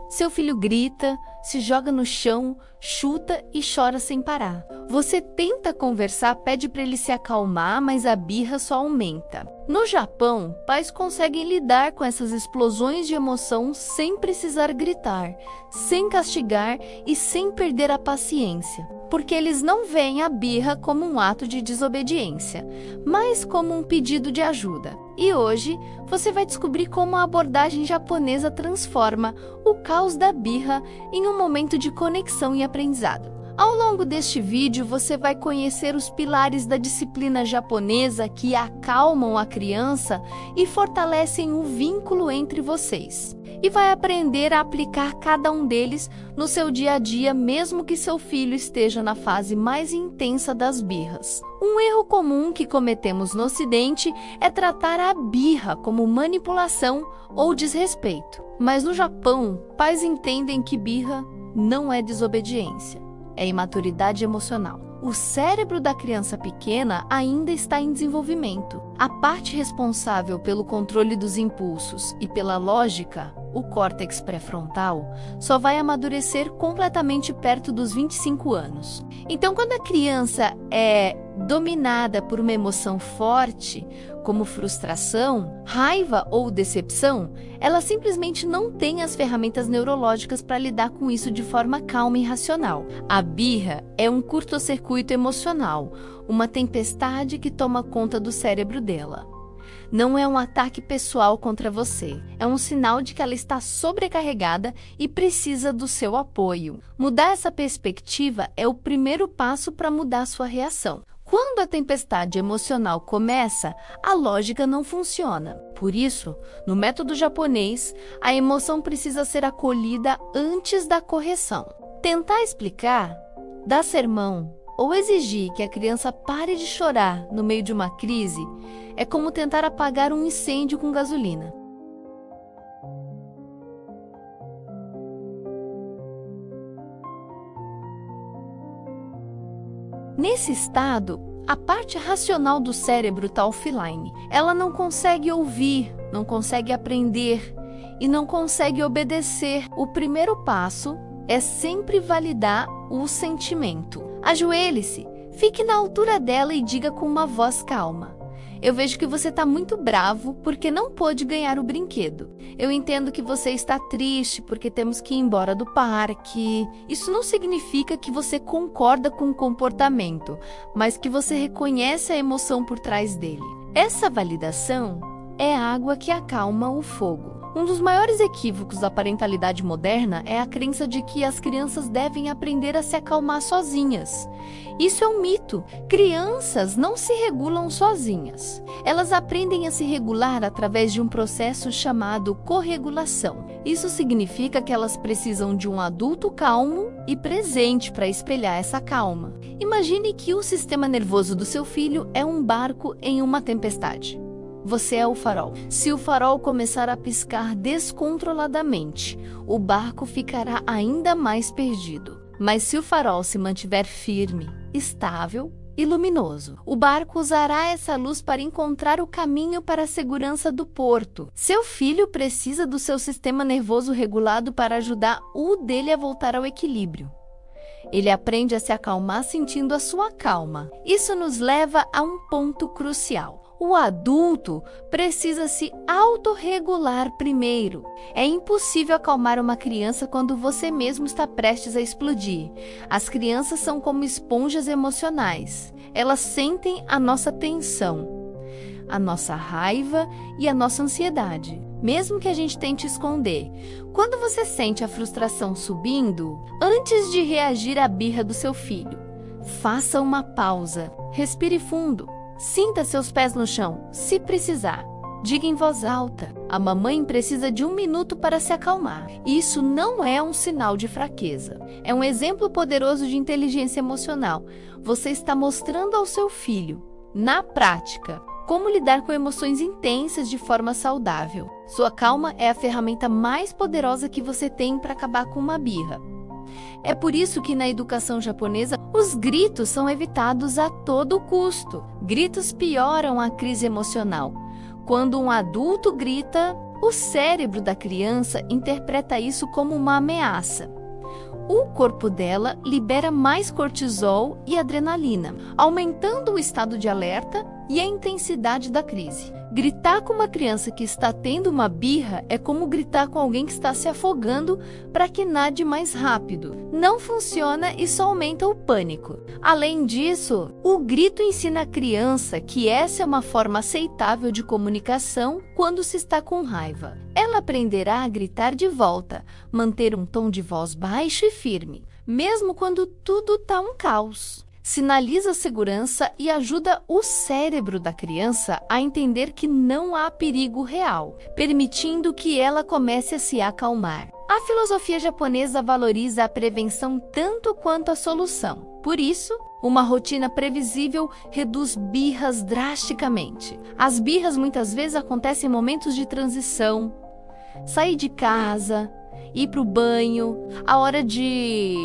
Seu filho grita, se joga no chão, chuta e chora sem parar. Você tenta conversar, pede para ele se acalmar, mas a birra só aumenta. No Japão, pais conseguem lidar com essas explosões de emoção sem precisar gritar, sem castigar e sem perder a paciência, porque eles não veem a birra como um ato de desobediência, mas como um pedido de ajuda. E hoje, você vai descobrir como a abordagem japonesa transforma o caos da birra em um momento de conexão e aprendizado. Ao longo deste vídeo, você vai conhecer os pilares da disciplina japonesa que acalmam a criança e fortalecem o vínculo entre vocês. E vai aprender a aplicar cada um deles no seu dia a dia, mesmo que seu filho esteja na fase mais intensa das birras. Um erro comum que cometemos no Ocidente é tratar a birra como manipulação ou desrespeito. Mas no Japão, pais entendem que birra não é desobediência. É imaturidade emocional. O cérebro da criança pequena ainda está em desenvolvimento. A parte responsável pelo controle dos impulsos e pela lógica, o córtex pré-frontal, só vai amadurecer completamente perto dos 25 anos. Então, quando a criança é dominada por uma emoção forte, como frustração, raiva ou decepção, ela simplesmente não tem as ferramentas neurológicas para lidar com isso de forma calma e racional. A birra é um curto-circuito emocional, uma tempestade que toma conta do cérebro dela. Não é um ataque pessoal contra você, é um sinal de que ela está sobrecarregada e precisa do seu apoio. Mudar essa perspectiva é o primeiro passo para mudar sua reação. Quando a tempestade emocional começa, a lógica não funciona. Por isso, no método japonês, a emoção precisa ser acolhida antes da correção. Tentar explicar, dar sermão ou exigir que a criança pare de chorar no meio de uma crise é como tentar apagar um incêndio com gasolina. Nesse estado, a parte racional do cérebro está offline. Ela não consegue ouvir, não consegue aprender e não consegue obedecer. O primeiro passo é sempre validar o sentimento. Ajoelhe-se, fique na altura dela e diga com uma voz calma: eu vejo que você está muito bravo porque não pôde ganhar o brinquedo. Eu entendo que você está triste porque temos que ir embora do parque. Isso não significa que você concorda com o comportamento, mas que você reconhece a emoção por trás dele. Essa validação é a água que acalma o fogo. Um dos maiores equívocos da parentalidade moderna é a crença de que as crianças devem aprender a se acalmar sozinhas. Isso é um mito. Crianças não se regulam sozinhas. Elas aprendem a se regular através de um processo chamado corregulação. Isso significa que elas precisam de um adulto calmo e presente para espelhar essa calma. Imagine que o sistema nervoso do seu filho é um barco em uma tempestade. Você é o farol. Se o farol começar a piscar descontroladamente, o barco ficará ainda mais perdido. Mas se o farol se mantiver firme, estável e luminoso, o barco usará essa luz para encontrar o caminho para a segurança do porto. Seu filho precisa do seu sistema nervoso regulado para ajudar o dele a voltar ao equilíbrio. Ele aprende a se acalmar sentindo a sua calma. Isso nos leva a um ponto crucial. O adulto precisa se autorregular primeiro. É impossível acalmar uma criança quando você mesmo está prestes a explodir. As crianças são como esponjas emocionais. Elas sentem a nossa tensão, a nossa raiva e a nossa ansiedade, mesmo que a gente tente esconder. Quando você sente a frustração subindo, antes de reagir à birra do seu filho, faça uma pausa, respire fundo. Sinta seus pés no chão, se precisar. Diga em voz alta: a mamãe precisa de 1 minuto para se acalmar. Isso não é um sinal de fraqueza. É um exemplo poderoso de inteligência emocional. Você está mostrando ao seu filho, na prática, como lidar com emoções intensas de forma saudável. Sua calma é a ferramenta mais poderosa que você tem para acabar com uma birra. É por isso que na educação japonesa, os gritos são evitados a todo custo. Gritos pioram a crise emocional. Quando um adulto grita, O cérebro da criança interpreta isso como uma ameaça. O corpo dela libera mais cortisol e adrenalina, aumentando o estado de alerta e a intensidade da crise. Gritar com uma criança que está tendo uma birra é como gritar com alguém que está se afogando para que nade mais rápido. Não funciona e só aumenta o pânico. Além disso, o grito ensina a criança que essa é uma forma aceitável de comunicação quando se está com raiva. Ela aprenderá a gritar de volta, manter um tom de voz baixo e firme, mesmo quando tudo está um caos. Sinaliza segurança e ajuda o cérebro da criança a entender que não há perigo real, permitindo que ela comece a se acalmar. A filosofia japonesa valoriza a prevenção tanto quanto a solução. Por isso, uma rotina previsível reduz birras drasticamente. As birras muitas vezes acontecem em momentos de transição, sair de casa, ir para o banho, a hora de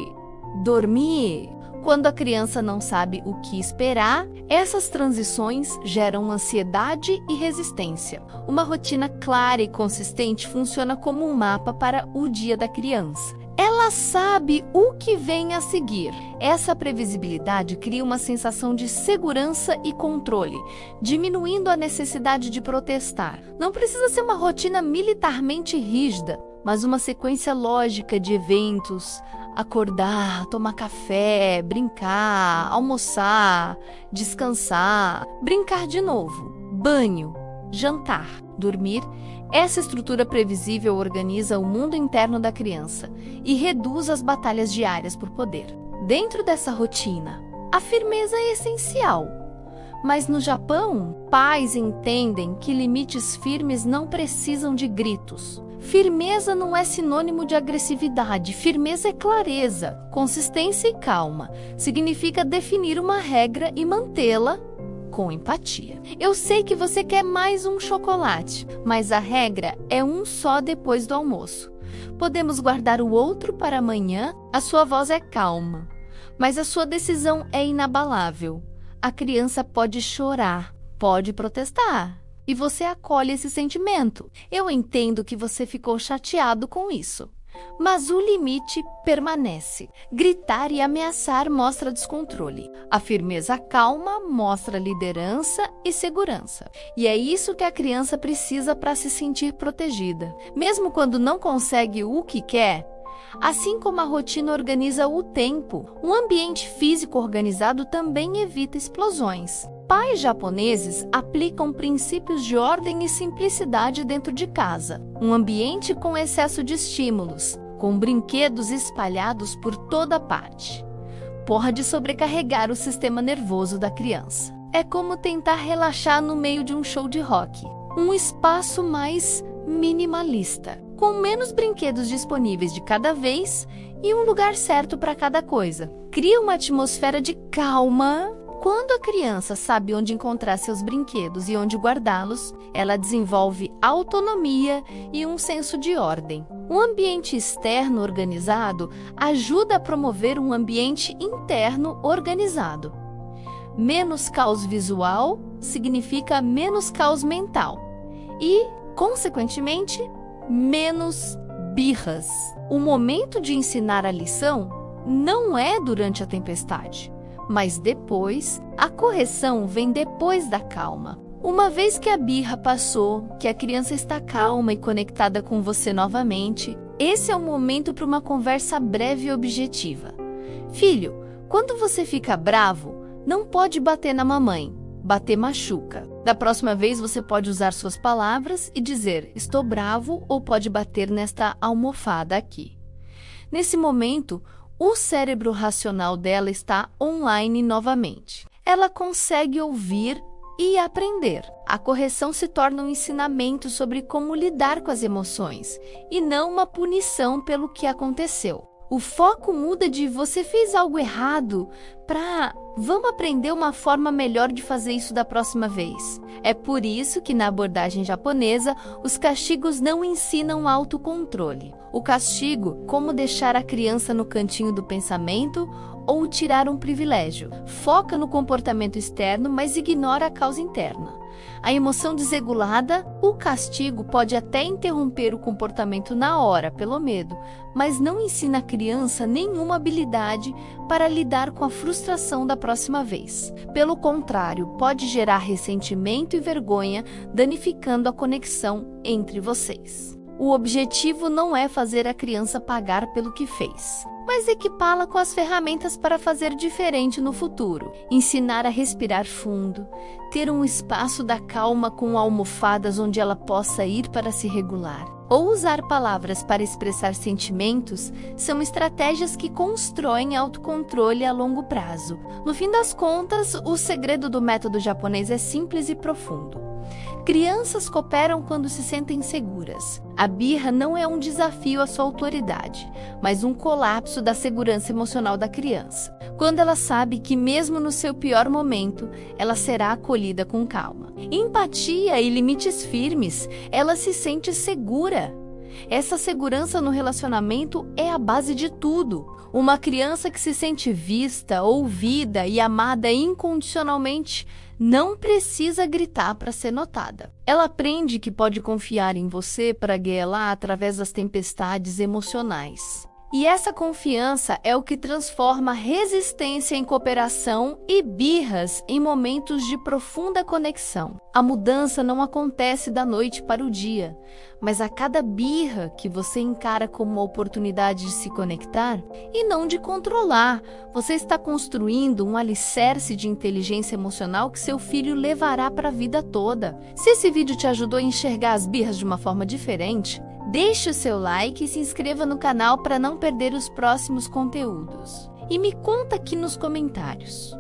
dormir. Quando a criança não sabe o que esperar, essas transições geram ansiedade e resistência. Uma rotina clara e consistente funciona como um mapa para o dia da criança. Ela sabe o que vem a seguir. Essa previsibilidade cria uma sensação de segurança e controle, diminuindo a necessidade de protestar. Não precisa ser uma rotina militarmente rígida, mas uma sequência lógica de eventos: acordar, tomar café, brincar, almoçar, descansar, brincar de novo, banho, jantar, dormir. Essa estrutura previsível organiza o mundo interno da criança e reduz as batalhas diárias por poder. Dentro dessa rotina, a firmeza é essencial. Mas no Japão, pais entendem que limites firmes não precisam de gritos. Firmeza não é sinônimo de agressividade. Firmeza é clareza, consistência e calma. Significa definir uma regra e mantê-la com empatia. Eu sei que você quer mais um chocolate, mas a regra é um só depois do almoço. Podemos guardar o outro para amanhã. A sua voz é calma, mas a sua decisão é inabalável. A criança pode chorar, pode protestar, e você acolhe esse sentimento. Eu entendo que você ficou chateado com isso, mas o limite permanece. Gritar e ameaçar mostra descontrole. A firmeza calma mostra liderança e segurança. E é isso que a criança precisa para se sentir protegida. Mesmo quando não consegue o que quer, assim como a rotina organiza o tempo, um ambiente físico organizado também evita explosões. Pais japoneses aplicam princípios de ordem e simplicidade dentro de casa. Um ambiente com excesso de estímulos, com brinquedos espalhados por toda parte, pode sobrecarregar o sistema nervoso da criança. É como tentar relaxar no meio de um show de rock. Um espaço mais minimalista, com menos brinquedos disponíveis de cada vez e um lugar certo para cada coisa. Cria uma atmosfera de calma. Quando a criança sabe onde encontrar seus brinquedos e onde guardá-los, ela desenvolve autonomia e um senso de ordem. Um ambiente externo organizado ajuda a promover um ambiente interno organizado. Menos caos visual significa menos caos mental e, consequentemente, menos birras. O momento de ensinar a lição não é durante a tempestade, mas depois. A correção vem depois da calma. Uma vez que a birra passou, que a criança está calma e conectada com você novamente, esse é o momento para uma conversa breve e objetiva. Filho, quando você fica bravo, não pode bater na mamãe. Bater machuca. Da próxima vez você pode usar suas palavras e dizer: estou bravo, ou pode bater nesta almofada aqui. Nesse momento, o cérebro racional dela está online novamente. Ela consegue ouvir e aprender. A correção se torna um ensinamento sobre como lidar com as emoções e não uma punição pelo que aconteceu. O foco muda de você fez algo errado para vamos aprender uma forma melhor de fazer isso da próxima vez. É por isso que na abordagem japonesa, os castigos não ensinam autocontrole. O castigo, como deixar a criança no cantinho do pensamento ou tirar um privilégio. Foca no comportamento externo, mas ignora a causa interna. A emoção desregulada, o castigo pode até interromper o comportamento na hora, pelo medo, mas não ensina a criança nenhuma habilidade para lidar com a frustração da próxima vez. Pelo contrário, pode gerar ressentimento e vergonha, danificando a conexão entre vocês. O objetivo não é fazer a criança pagar pelo que fez, mas equipá-la com as ferramentas para fazer diferente no futuro. Ensinar a respirar fundo, ter um espaço da calma com almofadas onde ela possa ir para se regular, ou usar palavras para expressar sentimentos, são estratégias que constroem autocontrole a longo prazo. No fim das contas, o segredo do método japonês é simples e profundo. Crianças cooperam quando se sentem seguras. A birra não é um desafio à sua autoridade, mas um colapso da segurança emocional da criança. Quando ela sabe que mesmo no seu pior momento, ela será acolhida com calma. Empatia e limites firmes, ela se sente segura. Essa segurança no relacionamento é a base de tudo. Uma criança que se sente vista, ouvida e amada incondicionalmente não precisa gritar para ser notada. Ela aprende que pode confiar em você para guiá-la através das tempestades emocionais. E essa confiança é o que transforma resistência em cooperação e birras em momentos de profunda conexão. A mudança não acontece da noite para o dia, mas a cada birra que você encara como uma oportunidade de se conectar e não de controlar, você está construindo um alicerce de inteligência emocional que seu filho levará para a vida toda. Se esse vídeo te ajudou a enxergar as birras de uma forma diferente, deixe o seu like e se inscreva no canal para não perder os próximos conteúdos. E me conta aqui nos comentários,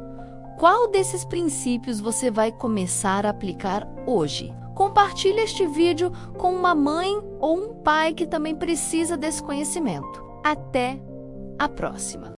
qual desses princípios você vai começar a aplicar hoje? Compartilhe este vídeo com uma mãe ou um pai que também precisa desse conhecimento. Até a próxima!